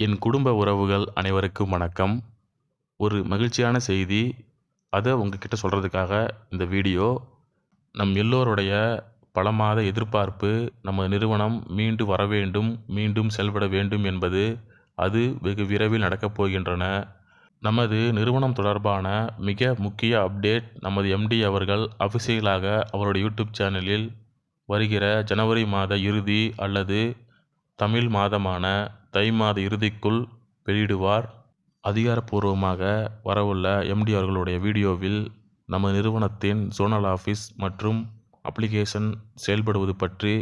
என் குடும்ப உறவுகள் அனைவருக்கும் வணக்கம். ஒரு மகிழ்ச்சியான செய்தி. அதை உங்ககிட்ட சொல்கிறதுக்காக இந்த வீடியோ. நம் எல்லோருடைய பல மாத எதிர்பார்ப்பு நம்ம நிறுவனம் மீண்டு வர வேண்டும், மீண்டும் செயல்பட வேண்டும் என்பது. அது வெகு விரைவில் நடக்கப் போகின்றன. நமது நிறுவனம் தொடர்பான மிக முக்கிய அப்டேட் நமது எம்டி அவர்கள் அஃபிஷியலாக அவருடைய யூடியூப் சேனலில் வருகிற ஜனவரி மாத இறுதி அல்லது தமிழ் மாதமான தை மாத இறுதிக்குள் வெளியிடுவார். அதிகாரப்பூர்வமாக வரவுள்ள எம்டி அவர்களுடைய வீடியோவில் நம்ம நிறுவனத்தின் ஜோனல் ஆஃபீஸ் மற்றும் அப்ளிகேஷன் செயல்படுவது பற்றி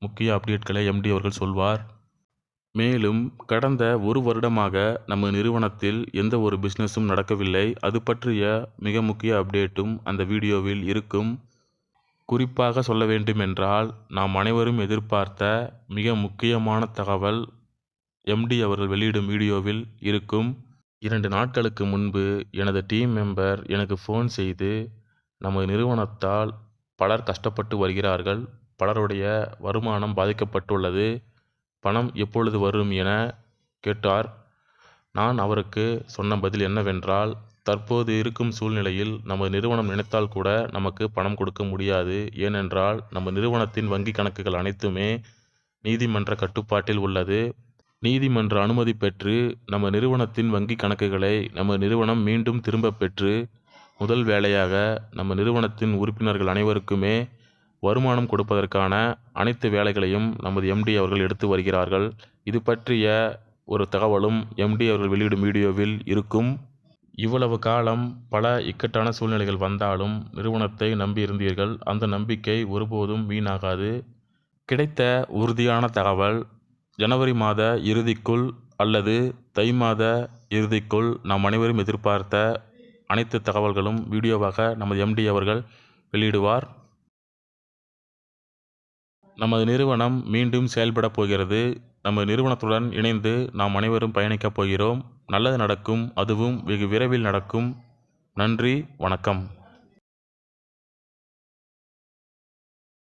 முக்கிய அப்டேட்களை எம்டி அவர்கள் சொல்வார். மேலும் கடந்த ஒரு வருடமாக நம்ம நிறுவனத்தில் எந்த ஒரு பிஸ்னஸும் நடக்கவில்லை. அது பற்றிய மிக முக்கிய அப்டேட்டும் அந்த வீடியோவில் இருக்கும். குறிப்பாக சொல்ல வேண்டுமென்றால், நாம் அனைவரும் எதிர்பார்த்த மிக முக்கியமான தகவல் எம்டி அவர்கள் வெளியிடும் வீடியோவில் இருக்கும். 2 நாட்களுக்கு முன்பு எனது டீம் மெம்பர் எனக்கு ஃபோன் செய்து, நமது நிறுவனத்தால் பலர் கஷ்டப்பட்டு வருகிறார்கள், பலருடைய வருமானம் பாதிக்கப்பட்டுள்ளது, பணம் எப்பொழுது வரும் என கேட்டார். நான் அவருக்கு சொன்ன பதில் என்னவென்றால், தற்போது இருக்கும் சூழ்நிலையில் நமது நிறுவனம் நினைத்தால் கூட நமக்கு பணம் கொடுக்க முடியாது. ஏனென்றால் நம்ம நிறுவனத்தின் வங்கி கணக்குகள் அனைத்துமே நீதிமன்ற கட்டுப்பாட்டில் உள்ளது. நீதிமன்ற அனுமதி பெற்று நம்ம நிறுவனத்தின் வங்கி கணக்குகளை நம்ம நிறுவனம் மீண்டும் திரும்ப பெற்று, முதல் வேலையாக நம்ம நிறுவனத்தின் உறுப்பினர்கள் அனைவருக்குமே வருமானம் கொடுப்பதற்கான அனைத்து வேலைகளையும் நமது எம்டி அவர்கள் எடுத்து வருகிறார்கள். இது பற்றிய ஒரு தகவலும் எம்டி அவர்கள் வெளியிடும் வீடியோவில் இருக்கும். இவ்வளவு காலம் பல இக்கட்டான சூழ்நிலைகள் வந்தாலும் நிறுவனத்தை நம்பியிருந்தீர்கள். அந்த நம்பிக்கை ஒருபோதும் வீணாகாது. கிடைத்த உறுதியான தகவல் ஜனவரி மாத இறுதிக்குள் அல்லது தை மாத இறுதிக்குள் நாம் அனைவரும் எதிர்பார்த்த அனைத்து தகவல்களும் வீடியோவாக நமது எம்டி அவர்கள் வெளியிடுவார். நமது நிறுவனம் மீண்டும் செயல்படப் போகிறது. நமது நிறுவனத்துடன் இணைந்து நாம் அனைவரும் பயணிக்கப் போகிறோம். நல்லது நடக்கும். அதுவும் வெகு விரைவில் நடக்கும். நன்றி, வணக்கம்.